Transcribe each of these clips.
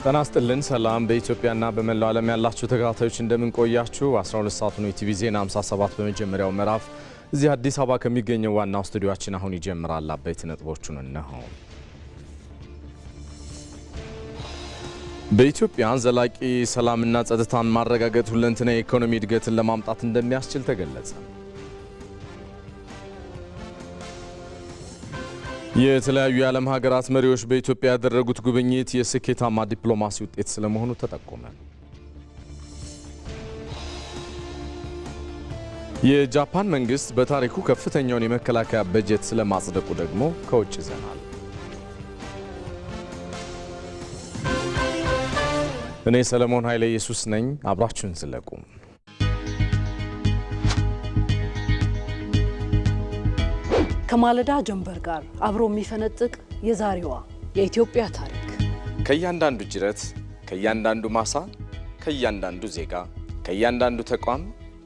ጤና ይስጥልን ሰላም በኢትዮጵያና በመላው ዓለም ያላችሁ ተከታታዮች እንደምን ቆያችሁ 12 ሰዓት ነው ኢቲቪ ዜና 57 በመጀመሪያው ምዕራፍ እዚህ አዲስ አበባ ከሚገኘው ዋናው ስቱዲዮአችን አሁን ይጀምራል አበይት ነጥቦቹን እነሆ በኢትዮጵያ ዘላቂ ሰላምና ጸጥታን ማረጋገጥ ሁለንተናዊ የኢኮኖሚ እድገትን ለማምጣት እንደሚያስችል ተገለጸ የተለያዩ የዓለም ሀገራት መሪዎች በኢትዮጵያ ያደረጉት ጉብኝት የስኬታማ ዲፕሎማሲ ውጤት ስለመሆኑ ተጠቆመ። የጃፓን መንግስት በታሪኩ ከፍተኛውን የመከላከያ በጀት ስለማጽደቁ ደግሞ ከውጭ ዘናል። እኔ ሰለሞን ኃይለ ኢየሱስ ነኝ። አብራችሁን ዝለቁ። ከማለዳ ጀንበር ጋር አብሮ የሚፈነጥቅ የዛሬዋ የኢትዮጵያ ታሪክ ከያንዳንዱ ጅረት፣ ከያንዳንዱ ማሳ፣ ከያንዳንዱ ዜጋ፣ ከያንዳንዱ ተቋም፣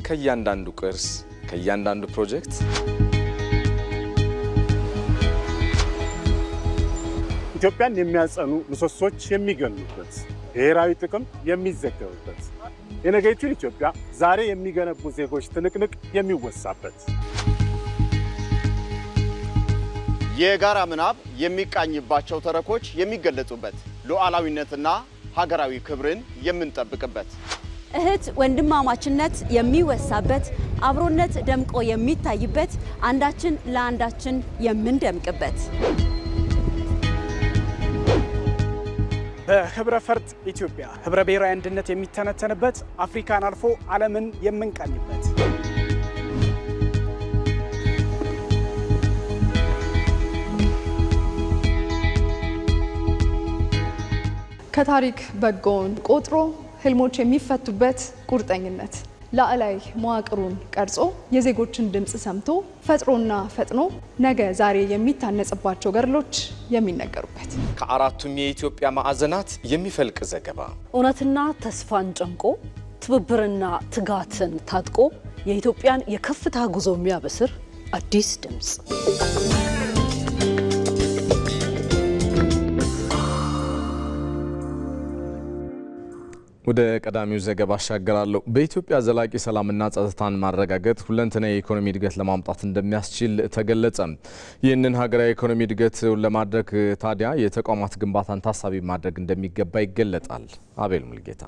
ከያንዳንዱ ቅርስ፣ ከያንዳንዱ ፕሮጀክት ኢትዮጵያን የሚያጸኑ ምሰሶች የሚገኙበት ብሔራዊ ጥቅም የሚዘገብበት የነገይቱን ኢትዮጵያ ዛሬ የሚገነቡ ዜጎች ትንቅንቅ የሚወሳበት የጋራ ምናብ የሚቃኝባቸው ተረኮች የሚገለጹበት ሉዓላዊነትና ሀገራዊ ክብርን የምንጠብቅበት እህት ወንድማማችነት የሚወሳበት አብሮነት ደምቆ የሚታይበት አንዳችን ለአንዳችን የምንደምቅበት በህብረ ፈርጥ ኢትዮጵያ ህብረ ብሔራዊ አንድነት የሚተነተንበት አፍሪካን አልፎ ዓለምን የምንቃኝበት ከታሪክ በጎን ቆጥሮ ህልሞች የሚፈቱበት ቁርጠኝነት ላዕላይ መዋቅሩን ቀርጾ የዜጎችን ድምጽ ሰምቶ ፈጥሮና ፈጥኖ ነገ ዛሬ የሚታነጽባቸው ገድሎች የሚነገሩበት ከአራቱም የኢትዮጵያ ማዕዘናት የሚፈልቅ ዘገባ እውነትና ተስፋን ጨምቆ ትብብርና ትጋትን ታጥቆ የኢትዮጵያን የከፍታ ጉዞ የሚያበስር አዲስ ድምጽ ወደ ቀዳሚው ዘገባ አሻገራለሁ። በኢትዮጵያ ዘላቂ ሰላምና ጸጥታን ማረጋገጥ ሁለንተናዊ የኢኮኖሚ እድገት ለማምጣት እንደሚያስችል ተገለጸ። ይህንን ሀገራዊ ኢኮኖሚ እድገት ለማድረግ ታዲያ የተቋማት ግንባታን ታሳቢ ማድረግ እንደሚገባ ይገለጣል። አቤል ሙልጌታ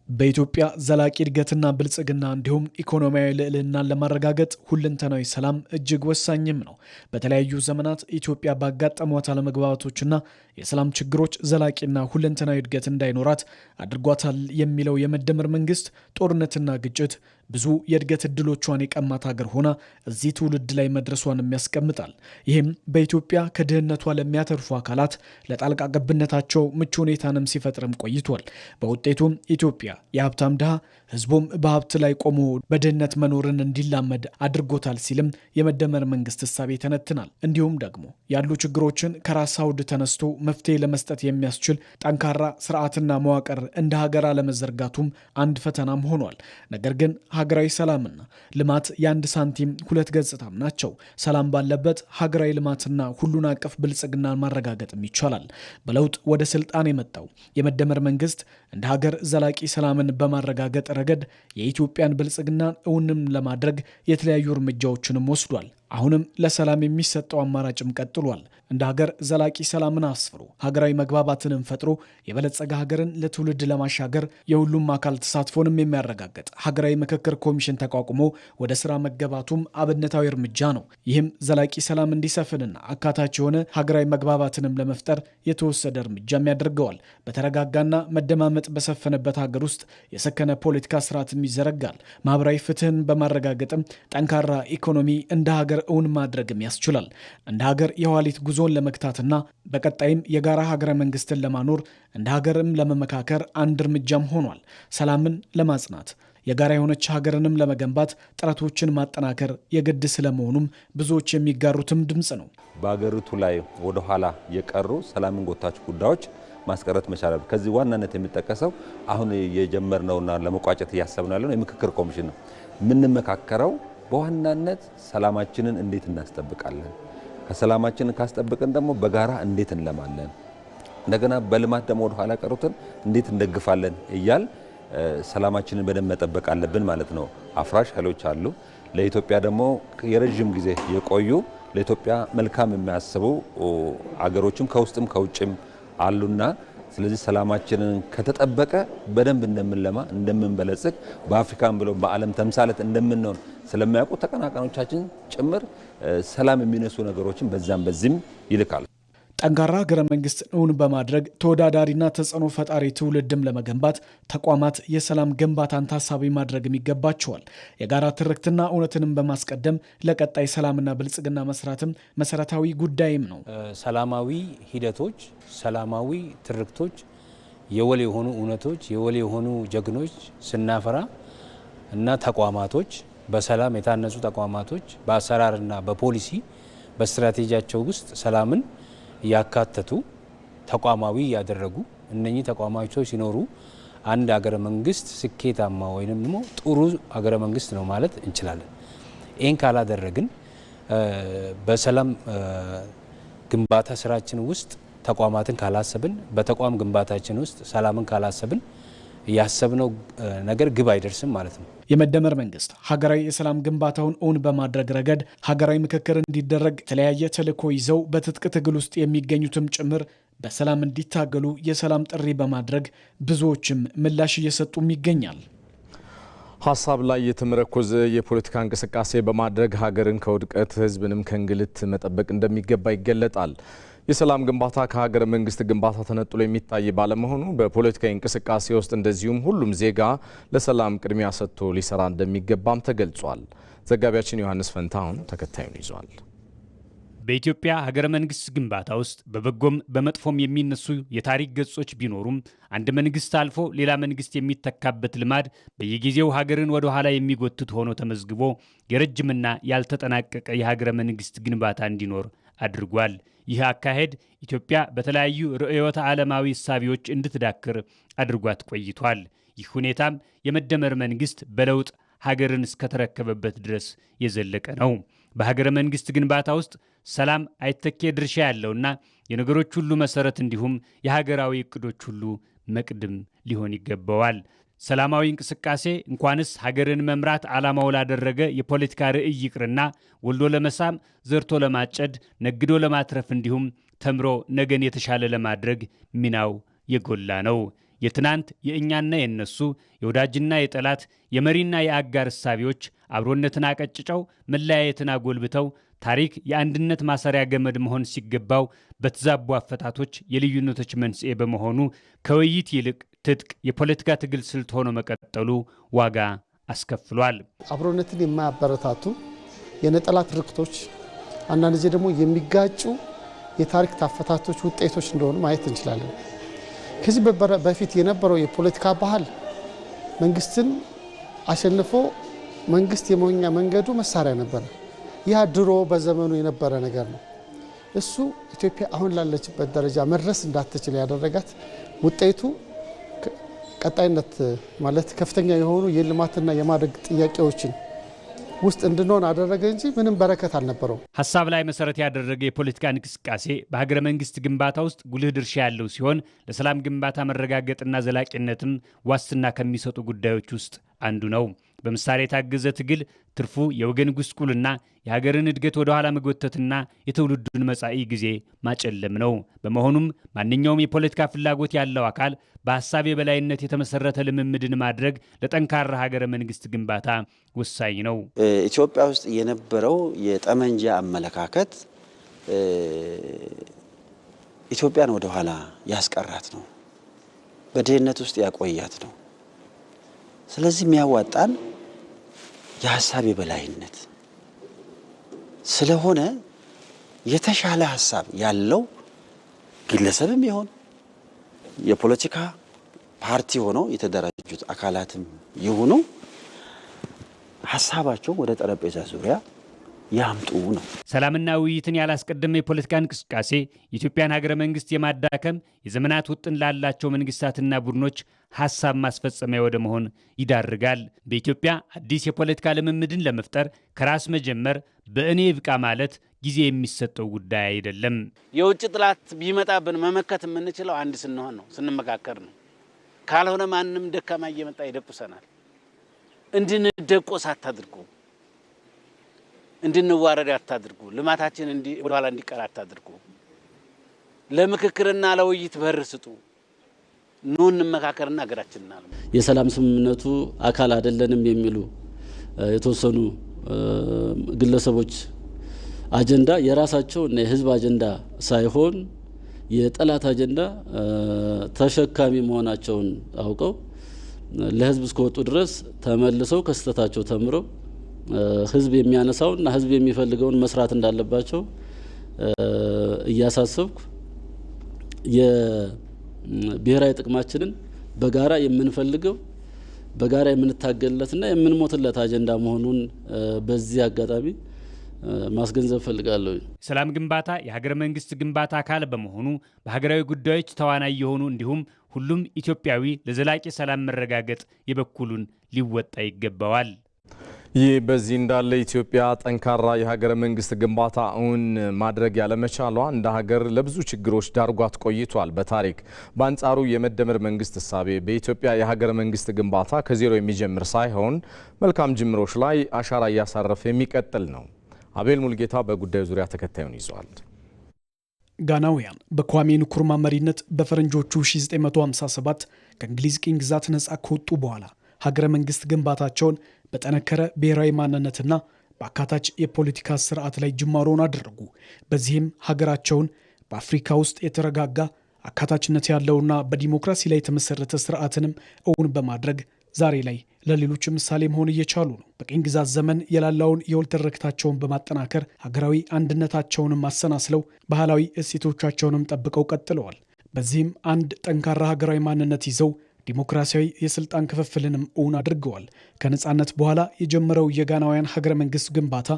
በኢትዮጵያ ዘላቂ እድገትና ብልጽግና እንዲሁም ኢኮኖሚያዊ ልዕልናን ለማረጋገጥ ሁለንተናዊ ሰላም እጅግ ወሳኝም ነው። በተለያዩ ዘመናት ኢትዮጵያ ባጋጠሟት አለመግባባቶችና የሰላም ችግሮች ዘላቂና ሁለንተናዊ እድገት እንዳይኖራት አድርጓታል የሚለው የመደመር መንግስት ጦርነትና ግጭት ብዙ የእድገት እድሎቿን የቀማት ሀገር ሆና እዚህ ትውልድ ላይ መድረሷንም ያስቀምጣል። ይህም በኢትዮጵያ ከድህነቷ ለሚያተርፉ አካላት ለጣልቃ ገብነታቸው ምቹ ሁኔታንም ሲፈጥርም ቆይቷል። በውጤቱም ኢትዮጵያ የሀብታም ድሃ ህዝቡም በሀብት ላይ ቆሞ በድህነት መኖርን እንዲላመድ አድርጎታል ሲልም የመደመር መንግስት እሳቤ ተነትናል። እንዲሁም ደግሞ ያሉ ችግሮችን ከራስ አውድ ተነስቶ መፍትሄ ለመስጠት የሚያስችል ጠንካራ ስርዓትና መዋቅር እንደ ሀገር አለመዘርጋቱም አንድ ፈተናም ሆኗል። ነገር ግን ሀገራዊ ሰላምና ልማት የአንድ ሳንቲም ሁለት ገጽታም ናቸው። ሰላም ባለበት ሀገራዊ ልማትና ሁሉን አቀፍ ብልጽግናን ማረጋገጥም ይቻላል። በለውጥ ወደ ስልጣን የመጣው የመደመር መንግስት እንደ ሀገር ዘላቂ ሰላምን በማረጋገጥ ረገድ የኢትዮጵያን ብልጽግናን እውንም ለማድረግ የተለያዩ እርምጃዎችንም ወስዷል። አሁንም ለሰላም የሚሰጠው አማራጭም ቀጥሏል። እንደ ሀገር ዘላቂ ሰላምን አስፍሮ ሀገራዊ መግባባትንም ፈጥሮ የበለጸገ ሀገርን ለትውልድ ለማሻገር የሁሉም አካል ተሳትፎንም የሚያረጋግጥ ሀገራዊ ምክክር ኮሚሽን ተቋቁሞ ወደ ስራ መገባቱም አብነታዊ እርምጃ ነው። ይህም ዘላቂ ሰላም እንዲሰፍንና አካታች የሆነ ሀገራዊ መግባባትንም ለመፍጠር የተወሰደ እርምጃም ያደርገዋል። በተረጋጋና መደማመጥ በሰፈነበት ሀገር ውስጥ የሰከነ ፖለቲካ ስርዓትም ይዘረጋል። ማህበራዊ ፍትህን በማረጋገጥም ጠንካራ ኢኮኖሚ እንደ ሀገር እውን ማድረግም ያስችላል። እንደ ሀገር የኋሊት ጉዞን ለመግታትና በቀጣይም የጋራ ሀገረ መንግስትን ለማኖር እንደ ሀገርም ለመመካከር አንድ እርምጃም ሆኗል። ሰላምን ለማጽናት የጋራ የሆነች ሀገርንም ለመገንባት ጥረቶችን ማጠናከር የግድ ስለመሆኑም ብዙዎች የሚጋሩትም ድምጽ ነው። በአገሪቱ ላይ ወደ ኋላ የቀሩ ሰላምን ጎታች ጉዳዮች ማስቀረት መቻል አለበት። ከዚህ ዋናነት የሚጠቀሰው አሁን የጀመርነውና ለመቋጨት እያሰብነው ያለው የምክክር ኮሚሽን ነው። የምንመካከረው በዋናነት ሰላማችንን እንዴት እናስጠብቃለን፣ ከሰላማችንን ካስጠብቅን ደግሞ በጋራ እንዴት እንለማለን፣ እንደገና በልማት ደግሞ ወደ ኋላ ቀሩትን እንዴት እንደግፋለን እያል ሰላማችንን በደንብ መጠበቅ አለብን ማለት ነው። አፍራሽ ኃይሎች አሉ። ለኢትዮጵያ ደግሞ የረጅም ጊዜ የቆዩ ለኢትዮጵያ መልካም የሚያስቡ አገሮችም ከውስጥም ከውጭም አሉና ስለዚህ ሰላማችንን ከተጠበቀ በደንብ እንደምንለማ እንደምንበለጽግ በአፍሪካም ብሎ በዓለም ተምሳሌት እንደምንሆን ስለማያውቁ ተቀናቃኞቻችን ጭምር ሰላም የሚነሱ ነገሮችን በዛም በዚህም ይልካል። ጠንካራ ሀገረ መንግስት እውን በማድረግ ተወዳዳሪና ተጽዕኖ ፈጣሪ ትውልድም ለመገንባት ተቋማት የሰላም ግንባታን ታሳቢ ማድረግም ይገባቸዋል። የጋራ ትርክትና እውነትንም በማስቀደም ለቀጣይ ሰላምና ብልጽግና መስራትም መሰረታዊ ጉዳይም ነው። ሰላማዊ ሂደቶች፣ ሰላማዊ ትርክቶች፣ የወል የሆኑ እውነቶች፣ የወል የሆኑ ጀግኖች ስናፈራ እና ተቋማቶች በሰላም የታነጹ ተቋማቶች በአሰራርና በፖሊሲ በስትራቴጂያቸው ውስጥ ሰላምን ያካተቱ ተቋማዊ ያደረጉ እነኚህ ተቋማቶች ሲኖሩ አንድ ሀገረ መንግስት ስኬታማ ወይንም ደግሞ ጥሩ ሀገረ መንግስት ነው ማለት እንችላለን። ይህን ካላደረግን በሰላም ግንባታ ስራችን ውስጥ ተቋማትን ካላሰብን፣ በተቋም ግንባታችን ውስጥ ሰላምን ካላሰብን ያሰብነው ነገር ግብ አይደርስም ማለት ነው። የመደመር መንግስት ሀገራዊ የሰላም ግንባታውን እውን በማድረግ ረገድ ሀገራዊ ምክክር እንዲደረግ የተለያየ ተልዕኮ ይዘው በትጥቅ ትግል ውስጥ የሚገኙትም ጭምር በሰላም እንዲታገሉ የሰላም ጥሪ በማድረግ ብዙዎችም ምላሽ እየሰጡም ይገኛል። ሀሳብ ላይ የተመረኮዘ የፖለቲካ እንቅስቃሴ በማድረግ ሀገርን ከውድቀት ህዝብንም ከእንግልት መጠበቅ እንደሚገባ ይገለጣል። የሰላም ግንባታ ከሀገረ መንግስት ግንባታ ተነጥሎ የሚታይ ባለመሆኑ በፖለቲካዊ እንቅስቃሴ ውስጥ እንደዚሁም ሁሉም ዜጋ ለሰላም ቅድሚያ ሰጥቶ ሊሰራ እንደሚገባም ተገልጿል። ዘጋቢያችን ዮሐንስ ፈንታሁን ተከታዩን ይዟል። በኢትዮጵያ ሀገረ መንግስት ግንባታ ውስጥ በበጎም በመጥፎም የሚነሱ የታሪክ ገጾች ቢኖሩም አንድ መንግስት አልፎ ሌላ መንግስት የሚተካበት ልማድ በየጊዜው ሀገርን ወደ ኋላ የሚጎትት ሆኖ ተመዝግቦ የረጅምና ያልተጠናቀቀ የሀገረ መንግስት ግንባታ እንዲኖር አድርጓል። ይህ አካሄድ ኢትዮጵያ በተለያዩ ርዕዮተ ዓለማዊ እሳቢዎች እንድትዳክር አድርጓት ቆይቷል። ይህ ሁኔታም የመደመር መንግስት በለውጥ ሀገርን እስከተረከበበት ድረስ የዘለቀ ነው። በሀገረ መንግስት ግንባታ ውስጥ ሰላም አይተኬ ድርሻ ያለውና የነገሮች ሁሉ መሰረት እንዲሁም የሀገራዊ እቅዶች ሁሉ መቅድም ሊሆን ይገባዋል። ሰላማዊ እንቅስቃሴ እንኳንስ ሀገርን መምራት ዓላማው ላደረገ የፖለቲካ ርዕይ ይቅርና ወልዶ ለመሳም፣ ዘርቶ ለማጨድ፣ ነግዶ ለማትረፍ እንዲሁም ተምሮ ነገን የተሻለ ለማድረግ ሚናው የጎላ ነው። የትናንት የእኛና የነሱ የወዳጅና የጠላት የመሪና የአጋር እሳቢዎች አብሮነትን አቀጭጨው መለያየትን አጎልብተው ታሪክ የአንድነት ማሰሪያ ገመድ መሆን ሲገባው በተዛቡ አፈታቶች የልዩነቶች መንስኤ በመሆኑ ከውይይት ይልቅ ትጥቅ የፖለቲካ ትግል ስልት ሆኖ መቀጠሉ ዋጋ አስከፍሏል። አብሮነትን የማያበረታቱ የነጠላ ትርክቶች፣ አንዳንድ ጊዜ ደግሞ የሚጋጩ የታሪክ ታፈታቶች ውጤቶች እንደሆኑ ማየት እንችላለን። ከዚህ በፊት የነበረው የፖለቲካ ባህል መንግስትን አሸንፎ መንግስት የመሆኛ መንገዱ መሳሪያ ነበረ። ያ ድሮ በዘመኑ የነበረ ነገር ነው። እሱ ኢትዮጵያ አሁን ላለችበት ደረጃ መድረስ እንዳትችል ያደረጋት ውጤቱ ቀጣይነት ማለት ከፍተኛ የሆኑ የልማትና የማደግ ጥያቄዎችን ውስጥ እንድንሆን አደረገ እንጂ ምንም በረከት አልነበረው። ሀሳብ ላይ መሰረት ያደረገ የፖለቲካ እንቅስቃሴ በሀገረ መንግስት ግንባታ ውስጥ ጉልህ ድርሻ ያለው ሲሆን ለሰላም ግንባታ መረጋገጥና ዘላቂነትም ዋስትና ከሚሰጡ ጉዳዮች ውስጥ አንዱ ነው። በምሳሌ የታገዘ ትግል ትርፉ የወገን ጉስቁልና የሀገርን እድገት ወደ ኋላ መጎተትና የትውልዱን መጻኢ ጊዜ ማጨለም ነው። በመሆኑም ማንኛውም የፖለቲካ ፍላጎት ያለው አካል በሀሳብ የበላይነት የተመሰረተ ልምምድን ማድረግ ለጠንካራ ሀገረ መንግስት ግንባታ ወሳኝ ነው። ኢትዮጵያ ውስጥ የነበረው የጠመንጃ አመለካከት ኢትዮጵያን ወደ ኋላ ያስቀራት ነው፣ በድህነት ውስጥ ያቆያት ነው። ስለዚህ የሚያዋጣን የሀሳብ የበላይነት ስለሆነ የተሻለ ሀሳብ ያለው ግለሰብም ይሆን የፖለቲካ ፓርቲ ሆነው የተደራጁት አካላትም ይሁኑ ሀሳባቸው ወደ ጠረጴዛ ዙሪያ ያምጡ ነው። ሰላምና ውይይትን ያላስቀደመ የፖለቲካ እንቅስቃሴ የኢትዮጵያን ሀገረ መንግስት የማዳከም የዘመናት ውጥን ላላቸው መንግስታትና ቡድኖች ሀሳብ ማስፈጸሚያ ወደ መሆን ይዳርጋል። በኢትዮጵያ አዲስ የፖለቲካ ልምምድን ለመፍጠር ከራስ መጀመር በእኔ ይብቃ ማለት ጊዜ የሚሰጠው ጉዳይ አይደለም። የውጭ ጥላት ቢመጣብን መመከት የምንችለው አንድ ስንሆን ነው፣ ስንመካከር ነው። ካልሆነ ማንም ደካማ እየመጣ ይደቁሰናል። እንድንደቆስ አታድርጉ፣ እንድንዋረድ አታድርጉ፣ ልማታችን ወደኋላ እንዲቀር አታድርጉ። ለምክክርና ለውይይት በር ስጡ። ኑ እንመካከርና ሀገራችንን አለ። የሰላም ስምምነቱ አካል አይደለንም የሚሉ የተወሰኑ ግለሰቦች አጀንዳ የራሳቸው እና የህዝብ አጀንዳ ሳይሆን የጠላት አጀንዳ ተሸካሚ መሆናቸውን አውቀው ለህዝብ እስከወጡ ድረስ ተመልሰው ከስተታቸው ተምረው ህዝብ የሚያነሳውና ህዝብ የሚፈልገውን መስራት እንዳለባቸው እያሳሰብኩ የብሔራዊ ጥቅማችንን በጋራ የምንፈልገው በጋራ የምንታገልለትና የምንሞትለት አጀንዳ መሆኑን በዚህ አጋጣሚ ማስገንዘብ ፈልጋለሁ። ሰላም ግንባታ የሀገረ መንግስት ግንባታ አካል በመሆኑ በሀገራዊ ጉዳዮች ተዋናይ የሆኑ እንዲሁም ሁሉም ኢትዮጵያዊ ለዘላቂ ሰላም መረጋገጥ የበኩሉን ሊወጣ ይገባዋል። ይህ በዚህ እንዳለ ኢትዮጵያ ጠንካራ የሀገረ መንግስት ግንባታ እውን ማድረግ ያለመቻሏ እንደ ሀገር ለብዙ ችግሮች ዳርጓት ቆይቷል በታሪክ። በአንጻሩ የመደመር መንግስት እሳቤ በኢትዮጵያ የሀገረ መንግስት ግንባታ ከዜሮ የሚጀምር ሳይሆን መልካም ጅምሮች ላይ አሻራ እያሳረፈ የሚቀጥል ነው። አቤል ሙልጌታ በጉዳዩ ዙሪያ ተከታዩን ይዟል። ጋናውያን በኳሜ ንኩርማ መሪነት በፈረንጆቹ 1957 ከእንግሊዝ ቅኝ ግዛት ነጻ ከወጡ በኋላ ሀገረ መንግስት ግንባታቸውን በጠነከረ ብሔራዊ ማንነትና በአካታች የፖለቲካ ስርዓት ላይ ጅማሮን አደረጉ። በዚህም ሀገራቸውን በአፍሪካ ውስጥ የተረጋጋ አካታችነት ያለውና በዲሞክራሲ ላይ የተመሰረተ ስርዓትንም እውን በማድረግ ዛሬ ላይ ለሌሎች ምሳሌ መሆን እየቻሉ ነው። በቅኝ ግዛት ዘመን የላላውን የወል ትርክታቸውን በማጠናከር ሀገራዊ አንድነታቸውንም አሰናስለው ባህላዊ እሴቶቻቸውንም ጠብቀው ቀጥለዋል። በዚህም አንድ ጠንካራ ሀገራዊ ማንነት ይዘው ዲሞክራሲያዊ የስልጣን ክፍፍልንም እውን አድርገዋል። ከነጻነት በኋላ የጀመረው የጋናውያን ሀገረ መንግስት ግንባታ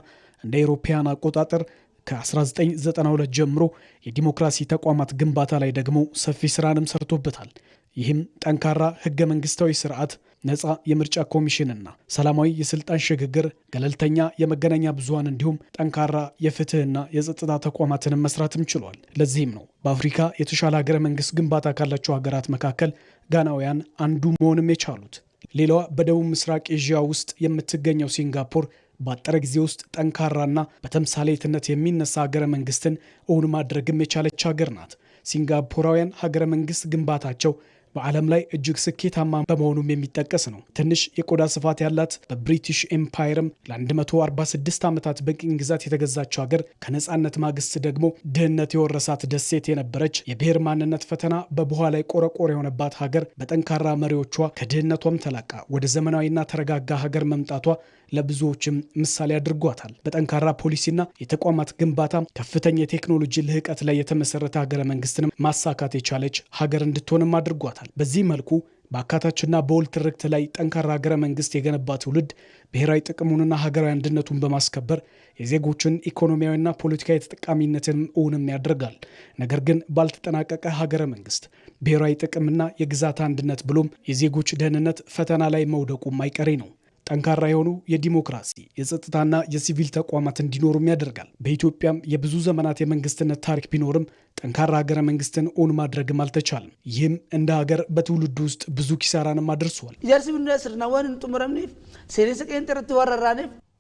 እንደ አውሮፓውያን አቆጣጠር ከ1992 ጀምሮ የዲሞክራሲ ተቋማት ግንባታ ላይ ደግሞ ሰፊ ስራንም ሰርቶበታል። ይህም ጠንካራ ህገ መንግስታዊ ስርዓት፣ ነጻ የምርጫ ኮሚሽንና ሰላማዊ የስልጣን ሽግግር፣ ገለልተኛ የመገናኛ ብዙሃን እንዲሁም ጠንካራ የፍትህና የጸጥታ ተቋማትንም መስራትም ችሏል። ለዚህም ነው በአፍሪካ የተሻለ ሀገረ መንግስት ግንባታ ካላቸው ሀገራት መካከል ጋናውያን አንዱ መሆንም የቻሉት። ሌላዋ በደቡብ ምስራቅ ኤዥያ ውስጥ የምትገኘው ሲንጋፖር በአጠረ ጊዜ ውስጥ ጠንካራና በተምሳሌትነት የሚነሳ ሀገረ መንግስትን እውን ማድረግም የቻለች ሀገር ናት። ሲንጋፖራውያን ሀገረ መንግስት ግንባታቸው በዓለም ላይ እጅግ ስኬታማ በመሆኑም የሚጠቀስ ነው። ትንሽ የቆዳ ስፋት ያላት በብሪቲሽ ኤምፓየርም ለ146 ዓመታት በቅኝ ግዛት የተገዛችው ሀገር ከነጻነት ማግስት ደግሞ ድህነት የወረሳት ደሴት የነበረች የብሔር ማንነት ፈተና በበኋላ ላይ ቆረቆር የሆነባት ሀገር በጠንካራ መሪዎቿ ከድህነቷም ተላቃ ወደ ዘመናዊና ተረጋጋ ሀገር መምጣቷ ለብዙዎችም ምሳሌ አድርጓታል። በጠንካራ ፖሊሲና የተቋማት ግንባታ ከፍተኛ የቴክኖሎጂ ልህቀት ላይ የተመሰረተ ሀገረ መንግስትን ማሳካት የቻለች ሀገር እንድትሆንም አድርጓታል። በዚህ መልኩ በአካታችና በወል ትርክት ላይ ጠንካራ ሀገረ መንግስት የገነባ ትውልድ ብሔራዊ ጥቅሙንና ሀገራዊ አንድነቱን በማስከበር የዜጎችን ኢኮኖሚያዊና ፖለቲካዊ ተጠቃሚነትን እውንም ያደርጋል። ነገር ግን ባልተጠናቀቀ ሀገረ መንግስት ብሔራዊ ጥቅምና የግዛት አንድነት ብሎም የዜጎች ደህንነት ፈተና ላይ መውደቁም አይቀሬ ነው። ጠንካራ የሆኑ የዲሞክራሲ የጸጥታና የሲቪል ተቋማት እንዲኖሩም ያደርጋል። በኢትዮጵያም የብዙ ዘመናት የመንግስትነት ታሪክ ቢኖርም ጠንካራ ሀገረ መንግስትን እውን ማድረግም አልተቻለም። ይህም እንደ ሀገር በትውልዱ ውስጥ ብዙ ኪሳራንም አድርሷል።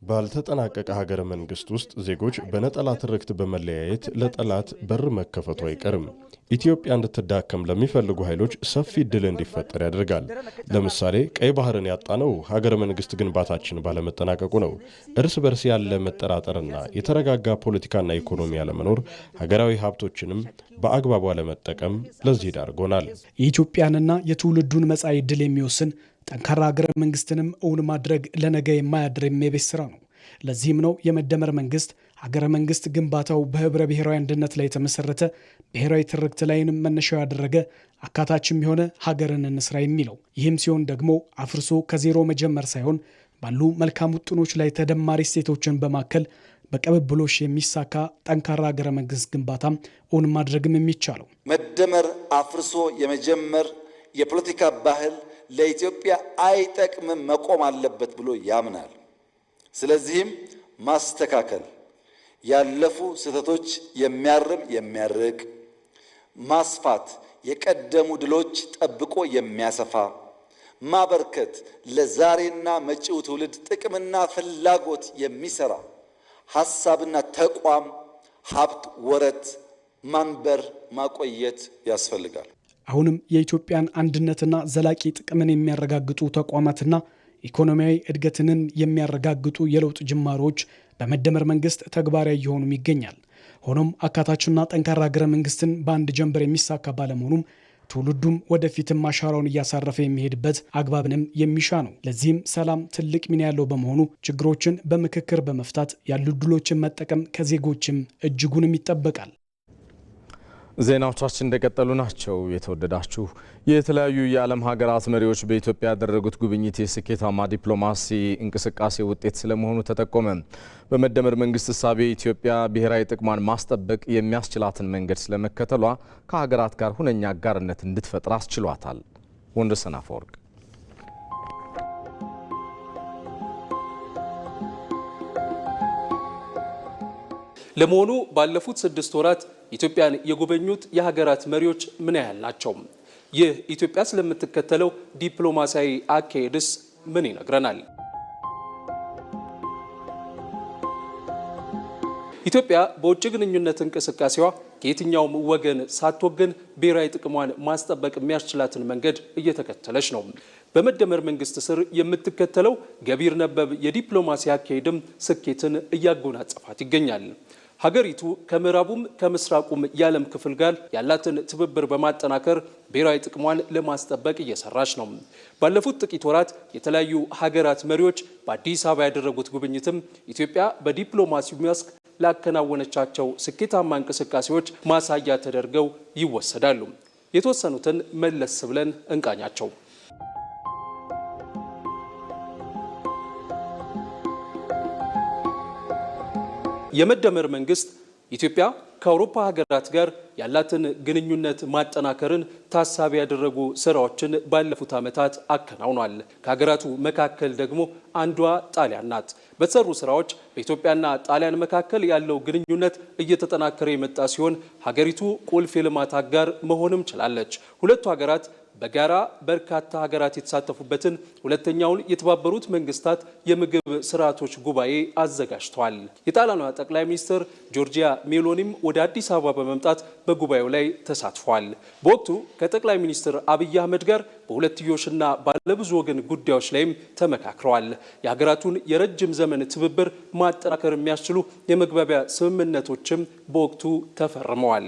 ባልተጠናቀቀ ሀገረ መንግስት ውስጥ ዜጎች በነጠላ ትርክት በመለያየት ለጠላት በር መከፈቱ አይቀርም። ኢትዮጵያ እንድትዳከም ለሚፈልጉ ኃይሎች ሰፊ እድል እንዲፈጠር ያደርጋል። ለምሳሌ ቀይ ባህርን ያጣነው ሀገረ መንግስት ግንባታችን ባለመጠናቀቁ ነው። እርስ በርስ ያለ መጠራጠርና የተረጋጋ ፖለቲካና ኢኮኖሚ ያለመኖር ሀገራዊ ሀብቶችንም በአግባቡ አለመጠቀም ለዚህ ዳርጎናል። የኢትዮጵያንና የትውልዱን መጻኢ ዕድል የሚወስን ጠንካራ ሀገረ መንግስትንም እውን ማድረግ ለነገ የማያድርም የቤት ስራ ነው። ለዚህም ነው የመደመር መንግስት ሀገረ መንግስት ግንባታው በህብረ ብሔራዊ አንድነት ላይ የተመሰረተ ብሔራዊ ትርክት ላይንም መነሻው ያደረገ አካታችም የሆነ ሀገርን እንስራ የሚለው። ይህም ሲሆን ደግሞ አፍርሶ ከዜሮ መጀመር ሳይሆን ባሉ መልካም ውጥኖች ላይ ተደማሪ እሴቶችን በማከል በቀበብሎሽ የሚሳካ ጠንካራ ሀገረ መንግስት ግንባታ እውን ማድረግም የሚቻለው። መደመር አፍርሶ የመጀመር የፖለቲካ ባህል ለኢትዮጵያ አይጠቅምም፣ መቆም አለበት ብሎ ያምናል። ስለዚህም ማስተካከል፣ ያለፉ ስህተቶች የሚያርም የሚያርቅ፣ ማስፋት፣ የቀደሙ ድሎች ጠብቆ የሚያሰፋ፣ ማበርከት፣ ለዛሬና መጪው ትውልድ ጥቅምና ፍላጎት የሚሰራ ሐሳብና ተቋም፣ ሀብት፣ ወረት ማንበር ማቆየት ያስፈልጋል። አሁንም የኢትዮጵያን አንድነትና ዘላቂ ጥቅምን የሚያረጋግጡ ተቋማትና ኢኮኖሚያዊ እድገትንን የሚያረጋግጡ የለውጥ ጅማሮች በመደመር መንግስት ተግባራዊ እየሆኑም ይገኛል። ሆኖም አካታችና ጠንካራ ሀገረ መንግስትን በአንድ ጀንበር የሚሳካ ባለመሆኑም ትውልዱም ወደፊትም አሻራውን እያሳረፈ የሚሄድበት አግባብንም የሚሻ ነው። ለዚህም ሰላም ትልቅ ሚና ያለው በመሆኑ ችግሮችን በምክክር በመፍታት ያሉ ድሎችን መጠቀም ከዜጎችም እጅጉንም ይጠበቃል። ዜናዎቻችን እንደቀጠሉ ናቸው። የተወደዳችሁ የተለያዩ የዓለም ሀገራት መሪዎች በኢትዮጵያ ያደረጉት ጉብኝት የስኬታማ ዲፕሎማሲ እንቅስቃሴ ውጤት ስለመሆኑ ተጠቆመ። በመደመር መንግስት እሳቤ ኢትዮጵያ ብሔራዊ ጥቅሟን ማስጠበቅ የሚያስችላትን መንገድ ስለመከተሏ ከሀገራት ጋር ሁነኛ አጋርነት እንድትፈጥር አስችሏታል። ወንደሰን አፈወርቅ ለመሆኑ ባለፉት 6 ወራት ኢትዮጵያን የጎበኙት የሀገራት መሪዎች ምን ያህል ናቸው? ይህ ኢትዮጵያ ስለምትከተለው ዲፕሎማሲያዊ አካሄድስ ምን ይነግረናል? ኢትዮጵያ በውጭ ግንኙነት እንቅስቃሴዋ ከየትኛውም ወገን ሳትወገን ብሔራዊ ጥቅሟን ማስጠበቅ የሚያስችላትን መንገድ እየተከተለች ነው። በመደመር መንግስት ስር የምትከተለው ገቢር ነበብ የዲፕሎማሲ አካሄድም ስኬትን እያጎናጸፋት ይገኛል። ሀገሪቱ ከምዕራቡም ከምስራቁም የዓለም ክፍል ጋር ያላትን ትብብር በማጠናከር ብሔራዊ ጥቅሟን ለማስጠበቅ እየሰራች ነው። ባለፉት ጥቂት ወራት የተለያዩ ሀገራት መሪዎች በአዲስ አበባ ያደረጉት ጉብኝትም ኢትዮጵያ በዲፕሎማሲው መስክ ላከናወነቻቸው ስኬታማ እንቅስቃሴዎች ማሳያ ተደርገው ይወሰዳሉ። የተወሰኑትን መለስ ብለን እንቃኛቸው። የመደመር መንግስት ኢትዮጵያ ከአውሮፓ ሀገራት ጋር ያላትን ግንኙነት ማጠናከርን ታሳቢ ያደረጉ ስራዎችን ባለፉት ዓመታት አከናውኗል። ከሀገራቱ መካከል ደግሞ አንዷ ጣሊያን ናት። በተሰሩ ስራዎች በኢትዮጵያና ጣሊያን መካከል ያለው ግንኙነት እየተጠናከረ የመጣ ሲሆን ሀገሪቱ ቁልፍ የልማት አጋር መሆንም ችላለች። ሁለቱ ሀገራት በጋራ በርካታ ሀገራት የተሳተፉበትን ሁለተኛውን የተባበሩት መንግስታት የምግብ ስርዓቶች ጉባኤ አዘጋጅተዋል። የጣሊያኗ ጠቅላይ ሚኒስትር ጆርጂያ ሜሎኒም ወደ አዲስ አበባ በመምጣት በጉባኤው ላይ ተሳትፏል። በወቅቱ ከጠቅላይ ሚኒስትር አብይ አህመድ ጋር በሁለትዮሽና ባለብዙ ወገን ጉዳዮች ላይም ተመካክረዋል። የሀገራቱን የረጅም ዘመን ትብብር ማጠናከር የሚያስችሉ የመግባቢያ ስምምነቶችም በወቅቱ ተፈርመዋል።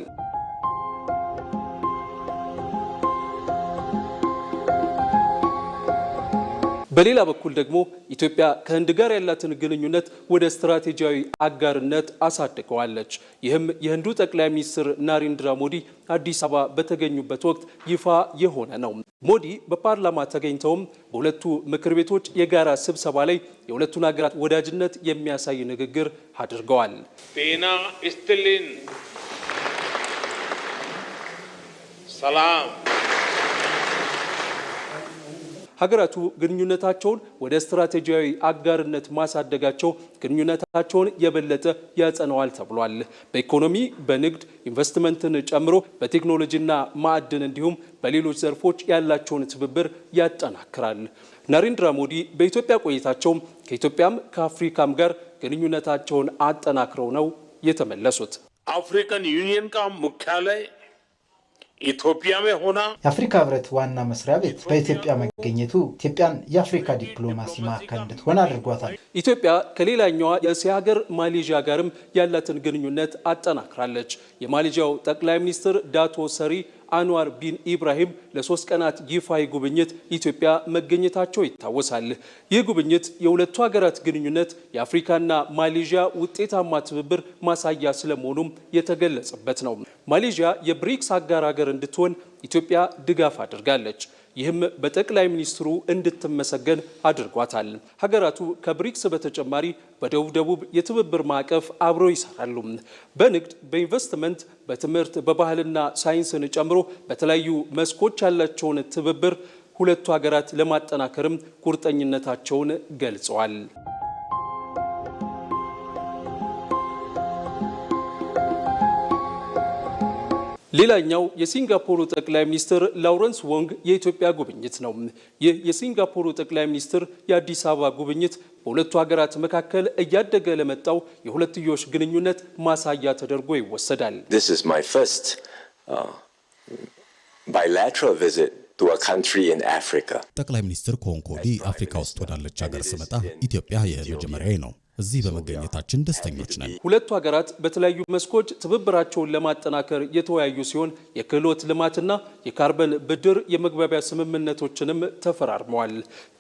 በሌላ በኩል ደግሞ ኢትዮጵያ ከህንድ ጋር ያላትን ግንኙነት ወደ ስትራቴጂያዊ አጋርነት አሳድገዋለች። ይህም የህንዱ ጠቅላይ ሚኒስትር ናሬንድራ ሞዲ አዲስ አበባ በተገኙበት ወቅት ይፋ የሆነ ነው። ሞዲ በፓርላማ ተገኝተውም በሁለቱ ምክር ቤቶች የጋራ ስብሰባ ላይ የሁለቱን ሀገራት ወዳጅነት የሚያሳይ ንግግር አድርገዋል። ጤና ይስጥልን፣ ሰላም። ሀገራቱ ግንኙነታቸውን ወደ ስትራቴጂያዊ አጋርነት ማሳደጋቸው ግንኙነታቸውን የበለጠ ያጸነዋል ተብሏል። በኢኮኖሚ፣ በንግድ፣ ኢንቨስትመንትን ጨምሮ በቴክኖሎጂና ማዕድን እንዲሁም በሌሎች ዘርፎች ያላቸውን ትብብር ያጠናክራል። ናሬንድራ ሞዲ በኢትዮጵያ ቆይታቸው ከኢትዮጵያም ከአፍሪካም ጋር ግንኙነታቸውን አጠናክረው ነው የተመለሱት። አፍሪካን ዩኒየን का मुख्यालय ኢትዮጵያ ሆና የአፍሪካ ህብረት ዋና መስሪያ ቤት በኢትዮጵያ መገኘቱ ኢትዮጵያን የአፍሪካ ዲፕሎማሲ ማዕከል እንድትሆን አድርጓታል። ኢትዮጵያ ከሌላኛዋ የእስያ ሀገር ማሌዥያ ጋርም ያላትን ግንኙነት አጠናክራለች። የማሌዥያው ጠቅላይ ሚኒስትር ዳቶ ሰሪ አንዋር ቢን ኢብራሂም ለ3 ቀናት ይፋዊ ጉብኝት ኢትዮጵያ መገኘታቸው ይታወሳል። ይህ ጉብኝት የሁለቱ ሀገራት ግንኙነት የአፍሪካና ማሌዥያ ውጤታማ ትብብር ማሳያ ስለመሆኑም የተገለጸበት ነው። ማሌዥያ የብሪክስ አጋር ሀገር እንድትሆን ኢትዮጵያ ድጋፍ አድርጋለች። ይህም በጠቅላይ ሚኒስትሩ እንድትመሰገን አድርጓታል። ሀገራቱ ከብሪክስ በተጨማሪ በደቡብ የትብብር ማዕቀፍ አብረው ይሰራሉ። በንግድ፣ በኢንቨስትመንት፣ በትምህርት፣ በባህልና ሳይንስን ጨምሮ በተለያዩ መስኮች ያላቸውን ትብብር ሁለቱ ሀገራት ለማጠናከርም ቁርጠኝነታቸውን ገልጸዋል። ሌላኛው የሲንጋፖሩ ጠቅላይ ሚኒስትር ላውረንስ ወንግ የኢትዮጵያ ጉብኝት ነው። ይህ የሲንጋፖሩ ጠቅላይ ሚኒስትር የአዲስ አበባ ጉብኝት በሁለቱ ሀገራት መካከል እያደገ ለመጣው የሁለትዮሽ ግንኙነት ማሳያ ተደርጎ ይወሰዳል። This is my first bilateral visit to a country in Africa. ጠቅላይ ሚኒስትር ኮንኮዲ አፍሪካ ውስጥ ወዳለች ሀገር ስመጣ ኢትዮጵያ የመጀመሪያዬ ነው። እዚህ በመገኘታችን ደስተኞች ነን። ሁለቱ ሀገራት በተለያዩ መስኮች ትብብራቸውን ለማጠናከር የተወያዩ ሲሆን የክህሎት ልማትና የካርበን ብድር የመግባቢያ ስምምነቶችንም ተፈራርመዋል።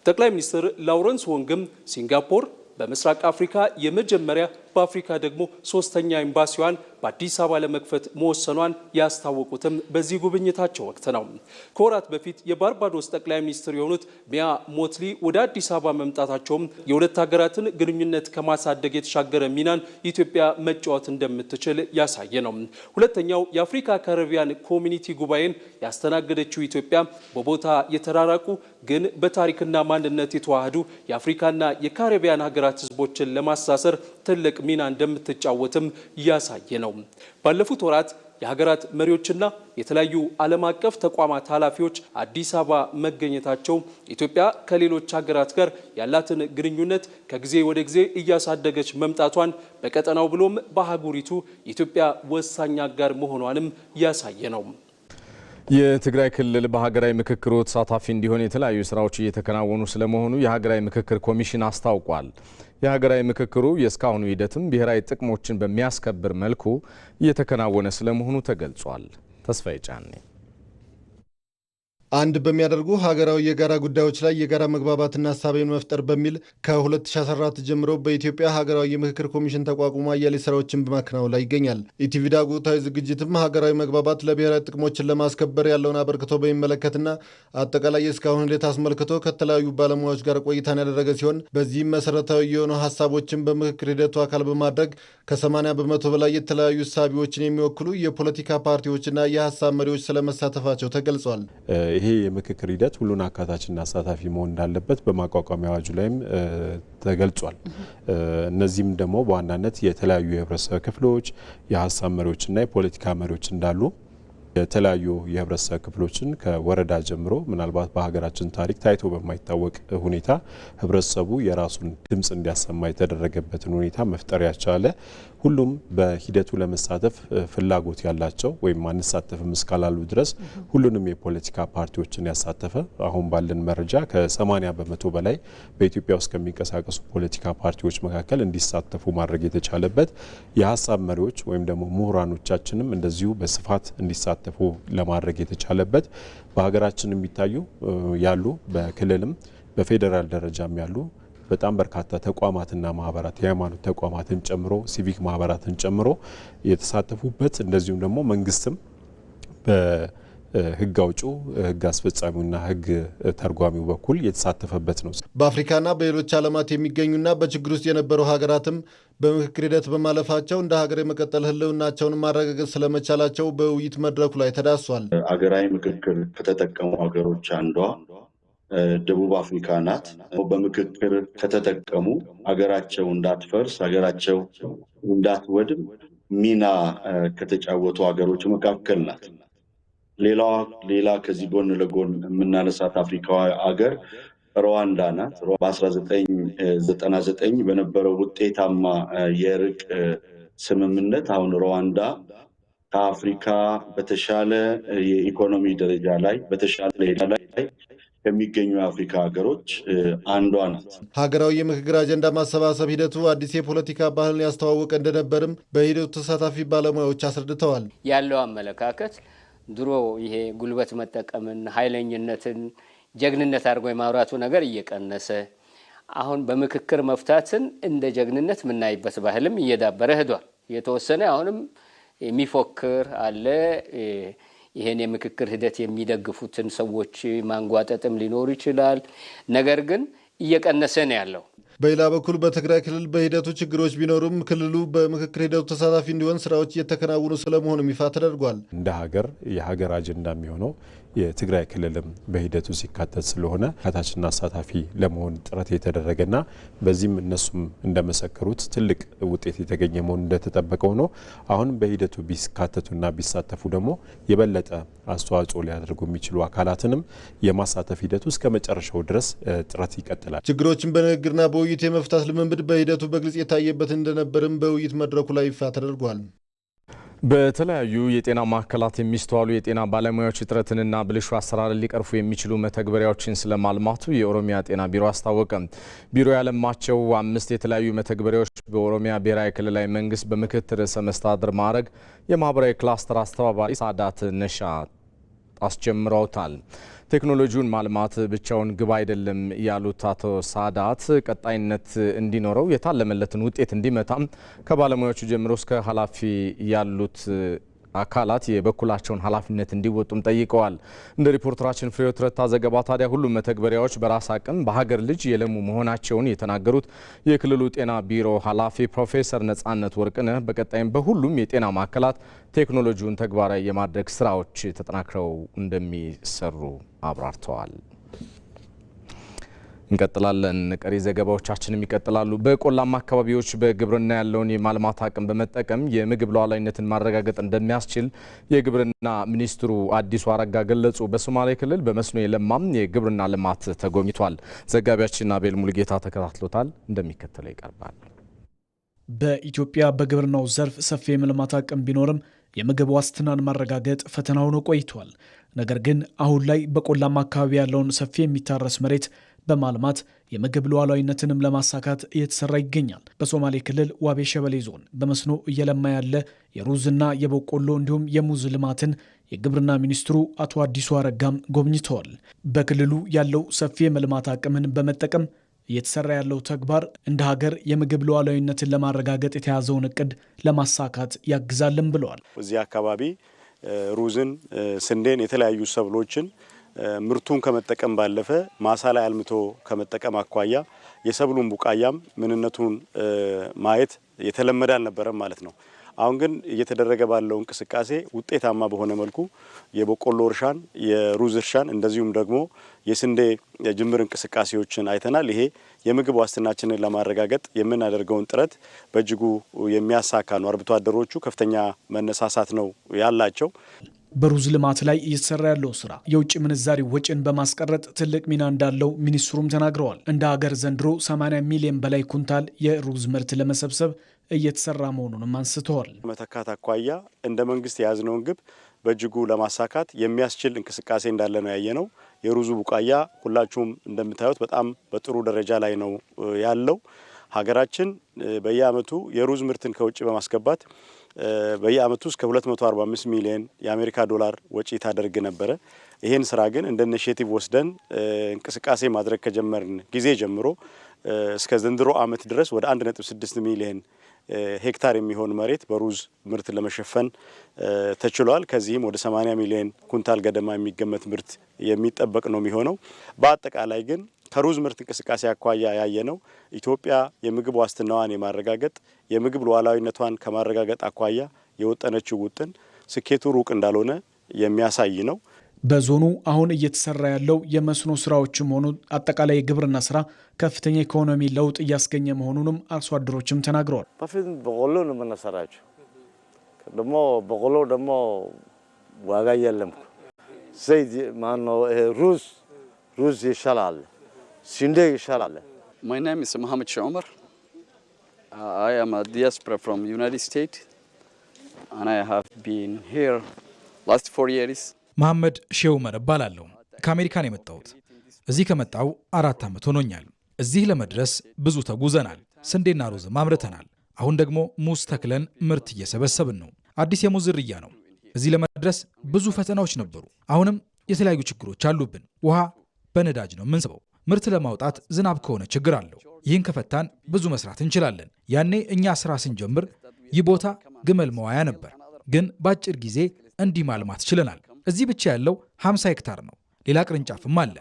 ጠቅላይ ሚኒስትር ላውረንስ ወንግም ሲንጋፖር በምስራቅ አፍሪካ የመጀመሪያ በአፍሪካ ደግሞ ሶስተኛ ኤምባሲዋን በአዲስ አበባ ለመክፈት መወሰኗን ያስታወቁትም በዚህ ጉብኝታቸው ወቅት ነው። ከወራት በፊት የባርባዶስ ጠቅላይ ሚኒስትር የሆኑት ሚያ ሞትሊ ወደ አዲስ አበባ መምጣታቸውም የሁለት ሀገራትን ግንኙነት ከማሳደግ የተሻገረ ሚናን ኢትዮጵያ መጫወት እንደምትችል ያሳየ ነው። ሁለተኛው የአፍሪካ ካሪቢያን ኮሚኒቲ ጉባኤን ያስተናገደችው ኢትዮጵያ በቦታ የተራራቁ ግን በታሪክና ማንነት የተዋሃዱ የአፍሪካና የካሪቢያን ሀገራት ህዝቦችን ለማሳሰር ትልቅ ሚና እንደምትጫወትም ያሳየ ነው። ባለፉት ወራት የሀገራት መሪዎችና የተለያዩ ዓለም አቀፍ ተቋማት ኃላፊዎች አዲስ አበባ መገኘታቸው ኢትዮጵያ ከሌሎች ሀገራት ጋር ያላትን ግንኙነት ከጊዜ ወደ ጊዜ እያሳደገች መምጣቷን በቀጠናው ብሎም በአህጉሪቱ ኢትዮጵያ ወሳኝ አጋር መሆኗንም ያሳየ ነው። የትግራይ ክልል በሀገራዊ ምክክሩ ተሳታፊ እንዲሆን የተለያዩ ስራዎች እየተከናወኑ ስለመሆኑ የሀገራዊ ምክክር ኮሚሽን አስታውቋል። የሀገራዊ ምክክሩ የእስካሁኑ ሂደትም ብሔራዊ ጥቅሞችን በሚያስከብር መልኩ እየተከናወነ ስለመሆኑ ተገልጿል። ተስፋዬ ጫኔ አንድ በሚያደርጉ ሀገራዊ የጋራ ጉዳዮች ላይ የጋራ መግባባትና ሀሳብን መፍጠር በሚል ከ2014 ጀምሮ በኢትዮጵያ ሀገራዊ የምክክር ኮሚሽን ተቋቁሞ አያሌ ስራዎችን በማከናወን ላይ ይገኛል። ኢቲቪ ዳጉታዊ ዝግጅትም ሀገራዊ መግባባት ለብሔራዊ ጥቅሞችን ለማስከበር ያለውን አበርክቶ በሚመለከትና አጠቃላይ የእስካሁን ሂደት አስመልክቶ ከተለያዩ ባለሙያዎች ጋር ቆይታን ያደረገ ሲሆን በዚህም መሰረታዊ የሆኑ ሀሳቦችን በምክክር ሂደቱ አካል በማድረግ ከ80 በመቶ በላይ የተለያዩ እሳቢዎችን የሚወክሉ የፖለቲካ ፓርቲዎችና የሀሳብ መሪዎች ስለመሳተፋቸው ተገልጿል። ይሄ የምክክር ሂደት ሁሉን አካታችና አሳታፊ መሆን እንዳለበት በማቋቋሚያ አዋጁ ላይም ተገልጿል። እነዚህም ደግሞ በዋናነት የተለያዩ የህብረተሰብ ክፍሎች፣ የሀሳብ መሪዎችና የፖለቲካ መሪዎች እንዳሉ የተለያዩ የህብረተሰብ ክፍሎችን ከወረዳ ጀምሮ ምናልባት በሀገራችን ታሪክ ታይቶ በማይታወቅ ሁኔታ ህብረተሰቡ የራሱን ድምጽ እንዲያሰማ የተደረገበትን ሁኔታ መፍጠር ያቻለ ሁሉም በሂደቱ ለመሳተፍ ፍላጎት ያላቸው ወይም አንሳተፍም እስካላሉ ድረስ ሁሉንም የፖለቲካ ፓርቲዎችን ያሳተፈ አሁን ባለን መረጃ ከ80 በመቶ በላይ በኢትዮጵያ ውስጥ ከሚንቀሳቀሱ ፖለቲካ ፓርቲዎች መካከል እንዲሳተፉ ማድረግ የተቻለበት የሀሳብ መሪዎች ወይም ደግሞ ምሁራኖቻችንም እንደዚሁ በስፋት እንዲሳተፉ ለማድረግ የተቻለበት በሀገራችን የሚታዩ ያሉ በክልልም በፌዴራል ደረጃም ያሉ በጣም በርካታ ተቋማትና ማህበራት የሃይማኖት ተቋማትን ጨምሮ ሲቪክ ማህበራትን ጨምሮ የተሳተፉበት እንደዚሁም ደግሞ መንግስትም በህግ አውጪው ህግ አስፈጻሚውና ህግ ተርጓሚው በኩል የተሳተፈበት ነው። በአፍሪካና በሌሎች ዓለማት የሚገኙና በችግር ውስጥ የነበሩ ሀገራትም በምክክር ሂደት በማለፋቸው እንደ ሀገር የመቀጠል ህልውናቸውን ማረጋገጥ ስለመቻላቸው በውይይት መድረኩ ላይ ተዳስሷል። ሀገራዊ ምክክር ከተጠቀሙ ሀገሮች አንዷ ደቡብ አፍሪካ ናት። በምክክር ከተጠቀሙ ሀገራቸው እንዳትፈርስ፣ ሀገራቸው እንዳትወድም ሚና ከተጫወቱ ሀገሮች መካከል ናት። ሌላ ከዚህ ጎን ለጎን የምናነሳት አፍሪካዊ ሀገር ሩዋንዳ ናት። በ1999 በነበረው ውጤታማ የእርቅ ስምምነት አሁን ሩዋንዳ ከአፍሪካ በተሻለ የኢኮኖሚ ደረጃ ላይ በተሻለ ላይ ከሚገኙ የአፍሪካ ሀገሮች አንዷ ናት። ሀገራዊ የምክክር አጀንዳ ማሰባሰብ ሂደቱ አዲስ የፖለቲካ ባህልን ያስተዋወቀ እንደነበርም በሂደቱ ተሳታፊ ባለሙያዎች አስረድተዋል። ያለው አመለካከት ድሮ ይሄ ጉልበት መጠቀምን፣ ኃይለኝነትን፣ ጀግንነት አድርጎ የማውራቱ ነገር እየቀነሰ አሁን በምክክር መፍታትን እንደ ጀግንነት የምናይበት ባህልም እየዳበረ ሄዷል። የተወሰነ አሁንም የሚፎክር አለ። ይሄን የምክክር ሂደት የሚደግፉትን ሰዎች ማንጓጠጥም ሊኖር ይችላል። ነገር ግን እየቀነሰ ነው ያለው። በሌላ በኩል በትግራይ ክልል በሂደቱ ችግሮች ቢኖሩም ክልሉ በምክክር ሂደቱ ተሳታፊ እንዲሆን ስራዎች እየተከናወኑ ስለመሆኑም ይፋ ተደርጓል። እንደ ሀገር የሀገር አጀንዳ የሚሆነው የትግራይ ክልልም በሂደቱ ሲካተት ስለሆነ አካታችና አሳታፊ ለመሆን ጥረት የተደረገና በዚህም እነሱም እንደመሰከሩት ትልቅ ውጤት የተገኘ መሆኑ እንደተጠበቀው ነው። አሁን በሂደቱ ቢካተቱና ቢሳተፉ ደግሞ የበለጠ አስተዋጽኦ ሊያደርጉ የሚችሉ አካላትንም የማሳተፍ ሂደቱ እስከ መጨረሻው ድረስ ጥረት ይቀጥላል። ችግሮችን በንግግርና በውይይት የመፍታት ልምምድ በሂደቱ በግልጽ የታየበት እንደነበርም በውይይት መድረኩ ላይ ይፋ ተደርጓል። በተለያዩ የጤና ማዕከላት የሚስተዋሉ የጤና ባለሙያዎች እጥረትንና ብልሹ አሰራርን ሊቀርፉ የሚችሉ መተግበሪያዎችን ስለማልማቱ የኦሮሚያ ጤና ቢሮ አስታወቀ። ቢሮ ያለማቸው 5 የተለያዩ መተግበሪያዎች በኦሮሚያ ብሔራዊ ክልላዊ መንግስት በምክትል ርዕሰ መስተዳድር ማዕረግ የማህበራዊ ክላስተር አስተባባሪ ሳዳት ነሻ አስጀምረውታል። ቴክኖሎጂውን ማልማት ብቻውን ግብ አይደለም ያሉት አቶ ሳዳት ቀጣይነት እንዲኖረው የታለመለትን ውጤት እንዲመታም ከባለሙያዎቹ ጀምሮ እስከ ኃላፊ ያሉት አካላት የበኩላቸውን ኃላፊነት እንዲወጡም ጠይቀዋል። እንደ ሪፖርተራችን ፍሬህይወት ረታ ዘገባ ታዲያ ሁሉም መተግበሪያዎች በራስ አቅም በሀገር ልጅ የለሙ መሆናቸውን የተናገሩት የክልሉ ጤና ቢሮ ኃላፊ ፕሮፌሰር ነጻነት ወርቅነህ በቀጣይም በሁሉም የጤና ማዕከላት ቴክኖሎጂውን ተግባራዊ የማድረግ ስራዎች ተጠናክረው እንደሚሰሩ አብራርተዋል። እንቀጥላለን። ቀሪ ዘገባዎቻችንም ይቀጥላሉ። በቆላማ አካባቢዎች በግብርና ያለውን የማልማት አቅም በመጠቀም የምግብ ሉዓላዊነትን ማረጋገጥ እንደሚያስችል የግብርና ሚኒስትሩ አዲሱ አረጋ ገለጹ። በሶማሌ ክልል በመስኖ የለማም የግብርና ልማት ተጎብኝቷል። ዘጋቢያችን አቤል ሙልጌታ ተከታትሎታል፣ እንደሚከተለው ይቀርባል። በኢትዮጵያ በግብርናው ዘርፍ ሰፊ የመልማት አቅም ቢኖርም የምግብ ዋስትናን ማረጋገጥ ፈተና ሆኖ ቆይቷል። ነገር ግን አሁን ላይ በቆላማ አካባቢ ያለውን ሰፊ የሚታረስ መሬት በማልማት የምግብ ሉዓላዊነትንም ለማሳካት እየተሰራ ይገኛል። በሶማሌ ክልል ዋቤ ሸበሌ ዞን በመስኖ እየለማ ያለ የሩዝና የበቆሎ እንዲሁም የሙዝ ልማትን የግብርና ሚኒስትሩ አቶ አዲሱ አረጋም ጎብኝተዋል። በክልሉ ያለው ሰፊ የመልማት አቅምን በመጠቀም እየተሰራ ያለው ተግባር እንደ ሀገር የምግብ ሉዓላዊነትን ለማረጋገጥ የተያዘውን እቅድ ለማሳካት ያግዛልም ብለዋል። እዚህ አካባቢ ሩዝን፣ ስንዴን፣ የተለያዩ ሰብሎችን ምርቱን ከመጠቀም ባለፈ ማሳ ላይ አልምቶ ከመጠቀም አኳያ የሰብሉን ቡቃያም ምንነቱን ማየት የተለመደ አልነበረም ማለት ነው። አሁን ግን እየተደረገ ባለው እንቅስቃሴ ውጤታማ በሆነ መልኩ የበቆሎ እርሻን፣ የሩዝ እርሻን እንደዚሁም ደግሞ የስንዴ የጅምር እንቅስቃሴዎችን አይተናል። ይሄ የምግብ ዋስትናችንን ለማረጋገጥ የምናደርገውን ጥረት በእጅጉ የሚያሳካ ነው። አርብቶ አደሮቹ ከፍተኛ መነሳሳት ነው ያላቸው። በሩዝ ልማት ላይ እየተሰራ ያለው ስራ የውጭ ምንዛሪ ወጪን በማስቀረጥ ትልቅ ሚና እንዳለው ሚኒስትሩም ተናግረዋል። እንደ ሀገር ዘንድሮ 80 ሚሊዮን በላይ ኩንታል የሩዝ ምርት ለመሰብሰብ እየተሰራ መሆኑንም አንስተዋል። መተካት አኳያ እንደ መንግስት የያዝነውን ግብ በእጅጉ ለማሳካት የሚያስችል እንቅስቃሴ እንዳለ ነው ያየነው። የሩዙ ቡቃያ ሁላችሁም እንደምታዩት በጣም በጥሩ ደረጃ ላይ ነው ያለው። ሀገራችን በየአመቱ የሩዝ ምርትን ከውጭ በማስገባት በየአመቱ እስከ 245 ሚሊዮን የአሜሪካ ዶላር ወጪ ታደርግ ነበረ። ይህን ስራ ግን እንደ ኢኒሼቲቭ ወስደን እንቅስቃሴ ማድረግ ከጀመርን ጊዜ ጀምሮ እስከ ዘንድሮ አመት ድረስ ወደ 1.6 ሚሊዮን ሄክታር የሚሆን መሬት በሩዝ ምርት ለመሸፈን ተችሏል። ከዚህም ወደ 80 ሚሊዮን ኩንታል ገደማ የሚገመት ምርት የሚጠበቅ ነው የሚሆነው። በአጠቃላይ ግን ከሩዝ ምርት እንቅስቃሴ አኳያ ያየነው ኢትዮጵያ የምግብ ዋስትናዋን የማረጋገጥ የምግብ ሉዓላዊነቷን ከማረጋገጥ አኳያ የወጠነችው ውጥን ስኬቱ ሩቅ እንዳልሆነ የሚያሳይ ነው። በዞኑ አሁን እየተሰራ ያለው የመስኖ ስራዎችም ሆኑ አጠቃላይ የግብርና ስራ ከፍተኛ ኢኮኖሚ ለውጥ እያስገኘ መሆኑንም አርሶ አደሮችም ተናግረዋል። በፊት በቆሎ ነው የምንሰራቸው። ደግሞ በቆሎ ደግሞ ዋጋ የለም። ዘይት ማነው ሩዝ ይሻላል፣ ስንዴ ይሻላል። My name is Mohammed Shomer. I am a diaspora from United States and I have been here last 4 years. መሐመድ ሼህ ኡመር እባላለሁ። ከአሜሪካን የመጣሁት እዚህ ከመጣው 4 ዓመት ሆኖኛል። እዚህ ለመድረስ ብዙ ተጉዘናል። ስንዴና ሩዝም አምርተናል። አሁን ደግሞ ሙዝ ተክለን ምርት እየሰበሰብን ነው። አዲስ የሙዝ ዝርያ ነው። እዚህ ለመድረስ ብዙ ፈተናዎች ነበሩ። አሁንም የተለያዩ ችግሮች አሉብን። ውሃ በነዳጅ ነው የምንስበው። ምርት ለማውጣት ዝናብ ከሆነ ችግር አለው። ይህን ከፈታን ብዙ መስራት እንችላለን። ያኔ እኛ ስራ ስንጀምር ይህ ቦታ ግመል መዋያ ነበር፣ ግን በአጭር ጊዜ እንዲህ ማልማት ችለናል። እዚህ ብቻ ያለው 50 ሄክታር ነው። ሌላ ቅርንጫፍም አለ።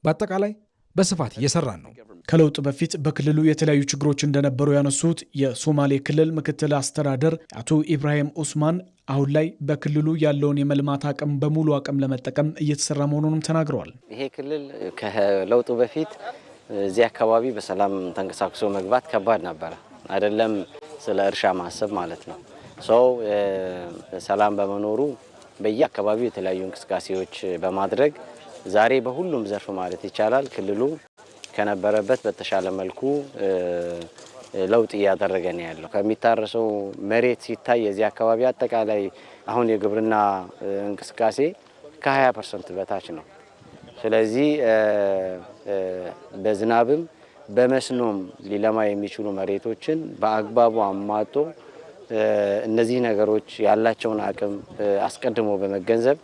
በአጠቃላይ በስፋት እየሰራን ነው። ከለውጥ በፊት በክልሉ የተለያዩ ችግሮች እንደነበሩ ያነሱት የሶማሌ ክልል ምክትል አስተዳደር አቶ ኢብራሂም ኡስማን አሁን ላይ በክልሉ ያለውን የመልማት አቅም በሙሉ አቅም ለመጠቀም እየተሰራ መሆኑንም ተናግረዋል። ይሄ ክልል ከለውጡ በፊት እዚህ አካባቢ በሰላም ተንቀሳቅሶ መግባት ከባድ ነበረ፣ አይደለም ስለ እርሻ ማሰብ ማለት ነው። ሰው ሰላም በመኖሩ በየአካባቢው የተለያዩ እንቅስቃሴዎች በማድረግ ዛሬ በሁሉም ዘርፍ ማለት ይቻላል ክልሉ ከነበረበት በተሻለ መልኩ ለውጥ እያደረገ ነው ያለው። ከሚታረሰው መሬት ሲታይ የዚህ አካባቢ አጠቃላይ አሁን የግብርና እንቅስቃሴ ከ20% በታች ነው። ስለዚህ በዝናብም በመስኖም ሊለማ የሚችሉ መሬቶችን በአግባቡ አሟጦ እነዚህ ነገሮች ያላቸውን አቅም አስቀድሞ በመገንዘብ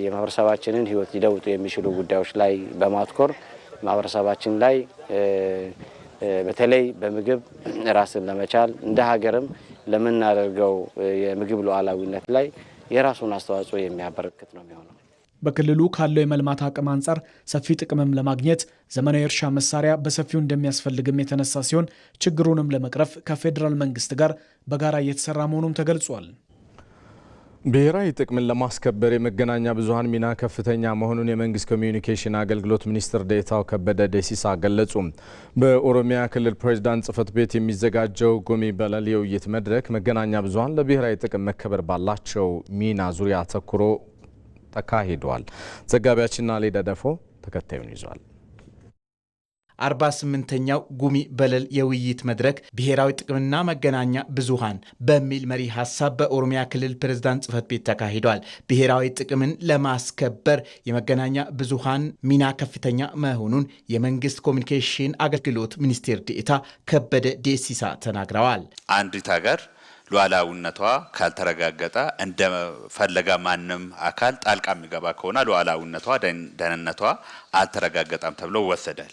የማህበረሰባችንን ሕይወት ሊለውጡ የሚችሉ ጉዳዮች ላይ በማትኮር ማህበረሰባችን ላይ በተለይ በምግብ ራስን ለመቻል እንደ ሀገርም ለምናደርገው የምግብ ሉዓላዊነት ላይ የራሱን አስተዋጽኦ የሚያበረክት ነው የሚሆነው። በክልሉ ካለው የመልማት አቅም አንጻር ሰፊ ጥቅምም ለማግኘት ዘመናዊ እርሻ መሳሪያ በሰፊው እንደሚያስፈልግም የተነሳ ሲሆን ችግሩንም ለመቅረፍ ከፌዴራል መንግስት ጋር በጋራ እየተሰራ መሆኑም ተገልጿል። ብሔራዊ ጥቅምን ለማስከበር የመገናኛ ብዙሃን ሚና ከፍተኛ መሆኑን የመንግስት ኮሚዩኒኬሽን አገልግሎት ሚኒስትር ዴኤታው ከበደ ደሲሳ ገለጹ። በኦሮሚያ ክልል ፕሬዝዳንት ጽህፈት ቤት የሚዘጋጀው ጉሚ በለል የውይይት መድረክ መገናኛ ብዙሃን ለብሔራዊ ጥቅም መከበር ባላቸው ሚና ዙሪያ አተኩሮ ተካሂዷል። ዘጋቢያችንና ሌዳ ደፎ ተከታዩን ይዟል። 48ኛው ጉሚ በለል የውይይት መድረክ ብሔራዊ ጥቅምና መገናኛ ብዙሃን በሚል መሪ ሀሳብ በኦሮሚያ ክልል ፕሬዝዳንት ጽህፈት ቤት ተካሂዷል። ብሔራዊ ጥቅምን ለማስከበር የመገናኛ ብዙሃን ሚና ከፍተኛ መሆኑን የመንግስት ኮሚኒኬሽን አገልግሎት ሚኒስቴር ዴኤታ ከበደ ደሲሳ ተናግረዋል። አንዲት ሀገር ሉዓላዊነቷ ካልተረጋገጠ እንደፈለገ ማንም አካል ጣልቃ የሚገባ ከሆነ ሉዓላዊነቷ ደህንነቷ አልተረጋገጠም ተብሎ ይወሰዳል።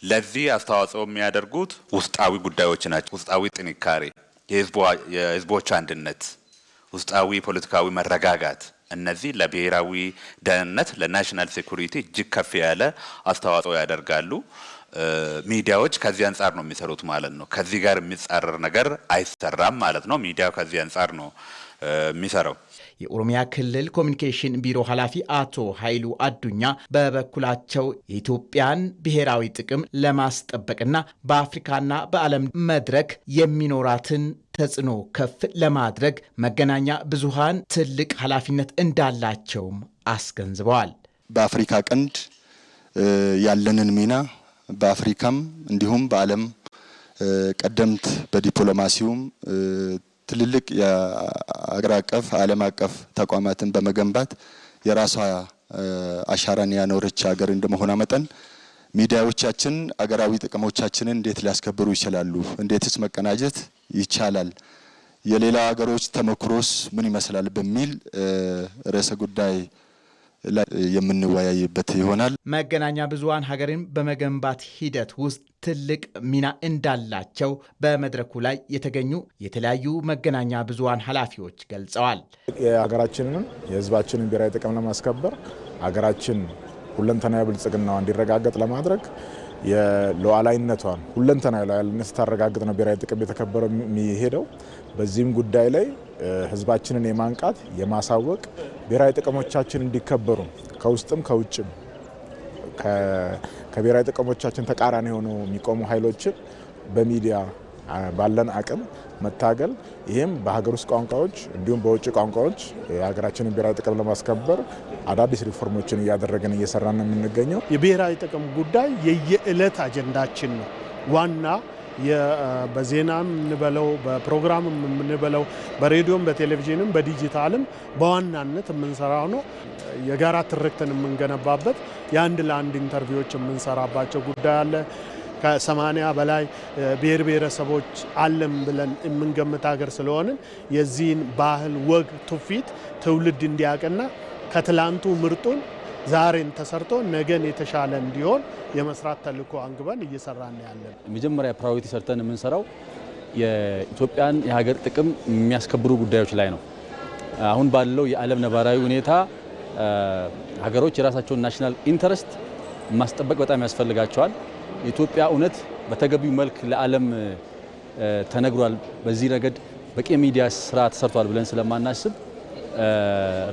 ለዚህ አስተዋጽኦ የሚያደርጉት ውስጣዊ ጉዳዮች ናቸው። ውስጣዊ ጥንካሬ፣ የህዝቦች አንድነት፣ ውስጣዊ ፖለቲካዊ መረጋጋት፣ እነዚህ ለብሔራዊ ደህንነት ለናሽናል ሴኩሪቲ እጅግ ከፍ ያለ አስተዋጽኦ ያደርጋሉ። ሚዲያዎች ከዚህ አንጻር ነው የሚሰሩት ማለት ነው። ከዚህ ጋር የሚጻረር ነገር አይሰራም ማለት ነው። ሚዲያው ከዚህ አንጻር ነው የሚሰራው። የኦሮሚያ ክልል ኮሚኒኬሽን ቢሮ ኃላፊ አቶ ኃይሉ አዱኛ በበኩላቸው የኢትዮጵያን ብሔራዊ ጥቅም ለማስጠበቅና በአፍሪካና በዓለም መድረክ የሚኖራትን ተጽዕኖ ከፍ ለማድረግ መገናኛ ብዙሃን ትልቅ ኃላፊነት እንዳላቸውም አስገንዝበዋል። በአፍሪካ ቀንድ ያለንን ሚና በአፍሪካም እንዲሁም በዓለም ቀደምት በዲፕሎማሲውም ትልልቅ የአገር አቀፍ ዓለም አቀፍ ተቋማትን በመገንባት የራሷ አሻራን ያኖረች ሀገር እንደመሆኗ መጠን ሚዲያዎቻችን አገራዊ ጥቅሞቻችንን እንዴት ሊያስከብሩ ይችላሉ? እንዴትስ መቀናጀት ይቻላል? የሌላ ሀገሮች ተሞክሮስ ምን ይመስላል? በሚል ርዕሰ ጉዳይ ላይ የምንወያይበት ይሆናል። መገናኛ ብዙሃን ሀገርን በመገንባት ሂደት ውስጥ ትልቅ ሚና እንዳላቸው በመድረኩ ላይ የተገኙ የተለያዩ መገናኛ ብዙሃን ኃላፊዎች ገልጸዋል። የሀገራችንን የሕዝባችንን ብሔራዊ ጥቅም ለማስከበር ሀገራችን ሁለንተናዊ ብልጽግናዋ እንዲረጋገጥ ለማድረግ የሉዓላዊነቷን ሁለንተናዊ ሉዓላዊነት ስታረጋግጥ ነው ብሔራዊ ጥቅም የተከበረው የሚሄደው። በዚህም ጉዳይ ላይ ህዝባችንን የማንቃት የማሳወቅ ብሔራዊ ጥቅሞቻችን እንዲከበሩ ከውስጥም ከውጭም ከብሔራዊ ጥቅሞቻችን ተቃራኒ ሆነው የሚቆሙ ኃይሎችን በሚዲያ ባለን አቅም መታገል፣ ይህም በሀገር ውስጥ ቋንቋዎች እንዲሁም በውጭ ቋንቋዎች የሀገራችንን ብሔራዊ ጥቅም ለማስከበር አዳዲስ ሪፎርሞችን እያደረግን እየሰራን ነው የምንገኘው። የብሔራዊ ጥቅም ጉዳይ የየዕለት አጀንዳችን ነው። ዋና በዜናም እንበለው በፕሮግራም የምንበለው በሬዲዮም በቴሌቪዥንም በዲጂታልም በዋናነት የምንሰራው ነው። የጋራ ትርክትን የምንገነባበት የአንድ ለአንድ ኢንተርቪዎች የምንሰራባቸው ጉዳይ አለ። ከ80 በላይ ብሔር ብሔረሰቦች አለም ብለን የምንገምት ሀገር ስለሆንን የዚህን ባህል፣ ወግ፣ ትውፊት ትውልድ እንዲያውቅና ከትላንቱ ምርጡን ዛሬን ተሰርቶ ነገን የተሻለ እንዲሆን የመስራት ተልዕኮ አንግበን እየሰራን ያለን። መጀመሪያ ፕራዮሪቲ ሰርተን የምንሰራው የኢትዮጵያን የሀገር ጥቅም የሚያስከብሩ ጉዳዮች ላይ ነው። አሁን ባለው የዓለም ነባራዊ ሁኔታ ሀገሮች የራሳቸውን ናሽናል ኢንተረስት ማስጠበቅ በጣም ያስፈልጋቸዋል። የኢትዮጵያ እውነት በተገቢው መልክ ለዓለም ተነግሯል። በዚህ ረገድ በቂ ሚዲያ ስራ ተሰርቷል ብለን ስለማናስብ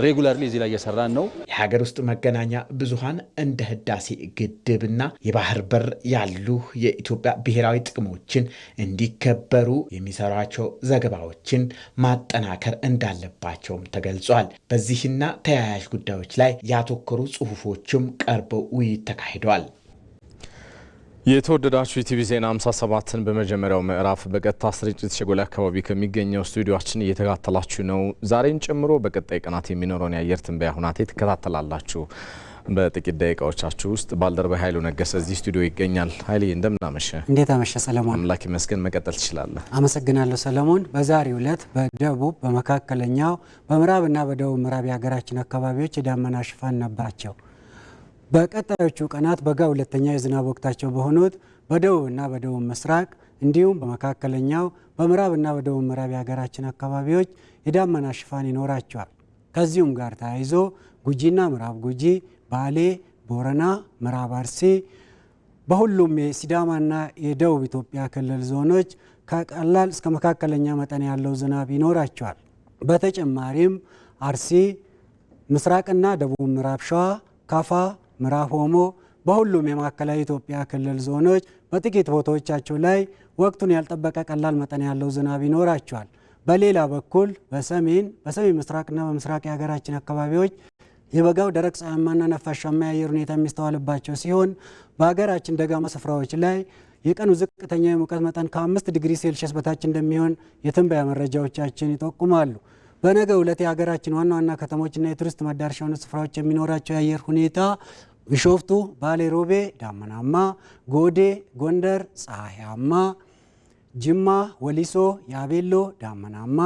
ሬጉላርሊ እዚህ ላይ እየሰራን ነው። የሀገር ውስጥ መገናኛ ብዙሃን እንደ ህዳሴ ግድብና የባህር በር ያሉ የኢትዮጵያ ብሔራዊ ጥቅሞችን እንዲከበሩ የሚሰሯቸው ዘገባዎችን ማጠናከር እንዳለባቸውም ተገልጿል። በዚህና ተያያዥ ጉዳዮች ላይ ያተኮሩ ጽሁፎችም ቀርበው ውይይት ተካሂደዋል። የተወደዳችሁ ኢቲቪ ዜና 57ን በመጀመሪያው ምዕራፍ በቀጥታ ስርጭት ሸጎሌ አካባቢ ከሚገኘው ስቱዲዮአችን እየተከታተላችሁ ነው። ዛሬን ጨምሮ በቀጣይ ቀናት የሚኖረውን የአየር ትንበያ ሁናቴ ትከታተላላችሁ። በጥቂት ደቂቃዎቻችሁ ውስጥ ባልደረባ ኃይሉ ነገሰ እዚህ ስቱዲዮ ይገኛል። ኃይሌ እንደምን አመሸ? እንዴት አመሸ ሰለሞን? አምላክ ይመስገን። መቀጠል ትችላለህ። አመሰግናለሁ ሰለሞን። በዛሬው ዕለት በደቡብ በመካከለኛው በምዕራብና በደቡብ ምዕራብ የሀገራችን አካባቢዎች የዳመና ሽፋን ነበራቸው። በቀጣዮቹ ቀናት በጋ ሁለተኛ የዝናብ ወቅታቸው በሆኑት በደቡብና በደቡብ ምስራቅ እንዲሁም በመካከለኛው በምዕራብና በደቡብ ምዕራብ የሀገራችን አካባቢዎች የዳመና ሽፋን ይኖራቸዋል። ከዚሁም ጋር ተያይዞ ጉጂና ምዕራብ ጉጂ፣ ባሌ፣ ቦረና፣ ምዕራብ አርሲ በሁሉም የሲዳማና የደቡብ ኢትዮጵያ ክልል ዞኖች ከቀላል እስከ መካከለኛ መጠን ያለው ዝናብ ይኖራቸዋል። በተጨማሪም አርሲ፣ ምስራቅና ደቡብ ምዕራብ ሸዋ፣ ካፋ፣ ምዕራብ ኦሞ በሁሉም የማዕከላዊ ኢትዮጵያ ክልል ዞኖች በጥቂት ቦታዎቻቸው ላይ ወቅቱን ያልጠበቀ ቀላል መጠን ያለው ዝናብ ይኖራቸዋል። በሌላ በኩል በሰሜን ምስራቅና በምስራቅ የሀገራችን አካባቢዎች የበጋው ደረቅ ፀሐያማና ነፋሻማ የአየር ሁኔታ የሚስተዋልባቸው ሲሆን በሀገራችን ደጋማ ስፍራዎች ላይ የቀኑ ዝቅተኛ የሙቀት መጠን ከ5 ዲግሪ ሴልሺየስ በታች እንደሚሆን የትንበያ መረጃዎቻችን ይጠቁማሉ። በነገው ዕለት የሀገራችን ዋና ዋና ከተሞችና የቱሪስት መዳረሻ የሆኑ ስፍራዎች የሚኖራቸው የአየር ሁኔታ ቢሾፍቱ፣ ባሌ ሮቤ ዳመናማ፣ ጎዴ ጎንደር ፀሐያማ፣ ጅማ ወሊሶ ያቤሎ ዳመናማ፣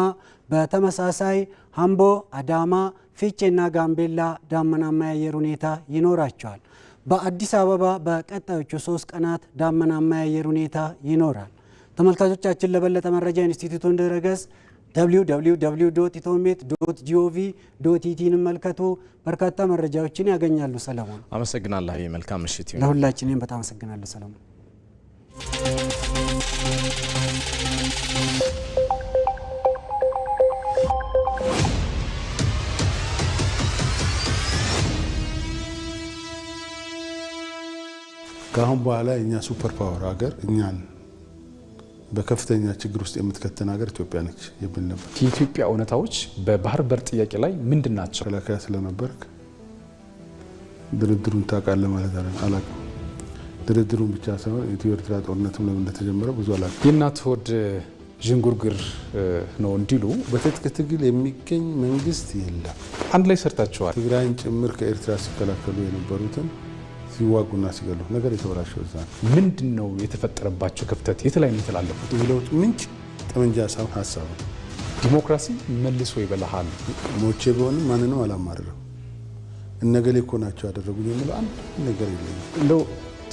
በተመሳሳይ አምቦ አዳማ ፊቼና ጋምቤላ ዳመናማ የአየር ሁኔታ ይኖራቸዋል። በአዲስ አበባ በቀጣዮቹ 3 ቀናት ዳመናማ የአየር ሁኔታ ይኖራል። ተመልካቾቻችን ለበለጠ መረጃ ኢንስቲትዩቱን ድረገጽ www.itomet.gov.ኢቲን መልከቱ። በርካታ መረጃዎችን ያገኛሉ። ሰለሞን አመሰግናለሁ። መልካም ምሽት ይሁን። ለሁላችንም በጣም አመሰግናለሁ ሰለሞን። ከአሁን በኋላ እኛ ሱፐር ፓወር ሀገር እኛን በከፍተኛ ችግር ውስጥ የምትከተን ሀገር ኢትዮጵያ ነች የሚል ነበር። የኢትዮጵያ እውነታዎች በባህር በር ጥያቄ ላይ ምንድን ናቸው? መከላከያ ስለነበርክ ድርድሩን ታውቃለህ ማለት አላውቅም። ድርድሩን ብቻ ሳይሆን የኢትዮ ኤርትራ ጦርነትም ለምን እንደተጀመረ ብዙ አላውቅም። የእናት ሆድ ዥንጉርጉር ነው እንዲሉ በትጥቅ ትግል የሚገኝ መንግስት የለም። አንድ ላይ ሰርታችኋል። ትግራይን ጭምር ከኤርትራ ሲከላከሉ የነበሩትን ሲዋጉና ሲገሉ ነገር የተበላሸው እዛ ነው። ምንድን ነው የተፈጠረባቸው ክፍተት? የት ላይ ነው የተላለፉት? የለውጡ ምንጭ ጠመንጃ ሳይሆን ሀሳብ ነው። ዲሞክራሲ መልሶ ይበላሃል። ሞቼ ቢሆንም ማንንም አላማርረው። እነገሌ እኮ ናቸው ያደረጉኝ የሚለው አንድ ነገር የለም። እንደው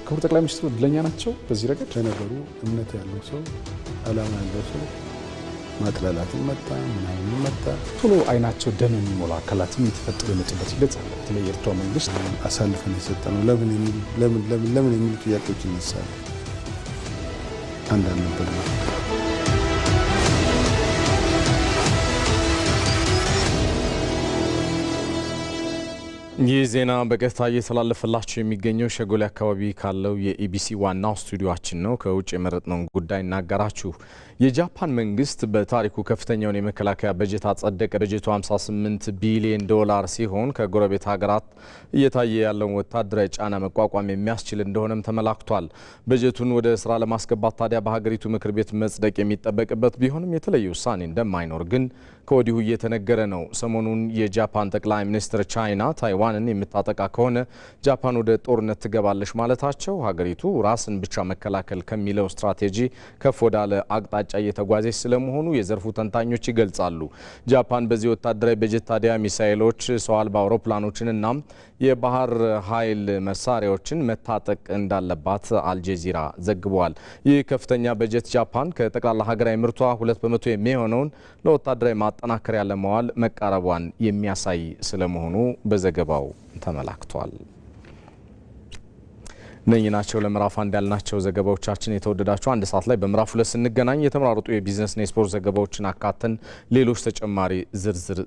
ክቡር ጠቅላይ ሚኒስትሩ እድለኛ ናቸው በዚህ ረገድ። ለነገሩ እምነት ያለው ሰው አላማ ያለው ሰው ማጥላላትን መጣ ምናምን መጣ ቶሎ አይናቸው ደም የሚሞላ አካላትም የተፈጠሩ የመጡበት ሂደት አለ። በተለይ የኤርትራ መንግስት አሳልፈን የሰጠነው ለምን የሚሉ ጥያቄዎች ይነሳሉ። አንድ አልነበር ነው። ይህ ዜና በቀጥታ እየተላለፈላችሁ የሚገኘው ሸጎሌ አካባቢ ካለው የኢቢሲ ዋናው ስቱዲዮአችን ነው። ከውጭ የመረጥነውን ጉዳይ እናገራችሁ። የጃፓን መንግስት በታሪኩ ከፍተኛውን የመከላከያ በጀት አጸደቀ። በጀቱ 58 ቢሊዮን ዶላር ሲሆን ከጎረቤት ሀገራት እየታየ ያለውን ወታደራዊ ጫና መቋቋም የሚያስችል እንደሆነም ተመላክቷል። በጀቱን ወደ ስራ ለማስገባት ታዲያ በሀገሪቱ ምክር ቤት መጽደቅ የሚጠበቅበት ቢሆንም የተለየ ውሳኔ እንደማይኖር ግን ከወዲሁ እየተነገረ ነው። ሰሞኑን የጃፓን ጠቅላይ ሚኒስትር ቻይና ታይዋንን የምታጠቃ ከሆነ ጃፓን ወደ ጦርነት ትገባለች ማለታቸው ሀገሪቱ ራስን ብቻ መከላከል ከሚለው ስትራቴጂ ከፍ ወዳለ አቅጣጫ እየተጓዘች ስለመሆኑ የዘርፉ ተንታኞች ይገልጻሉ። ጃፓን በዚህ ወታደራዊ በጀት ታዲያ ሚሳኤሎች፣ ሰው አልባ አውሮፕላኖችንና የባህር ኃይል መሳሪያዎችን መታጠቅ እንዳለባት አልጀዚራ ዘግቧል። ይህ ከፍተኛ በጀት ጃፓን ከጠቅላላ ሀገራዊ ምርቷ 2% የሚሆነውን ለወታደራዊ ማጠናከሪያ ለማዋል መቃረቧን የሚያሳይ ስለመሆኑ በዘገባው ተመላክቷል። እነኚህ ናቸው ለምዕራፍ 1 ያልናቸው ዘገባዎቻችን። የተወደዳችሁ 1 ሰዓት ላይ በምዕራፍ 2 ስንገናኝ የተመራረጡ የቢዝነስና የስፖርት ዘገባዎችን አካተን ሌሎች ተጨማሪ ዝርዝር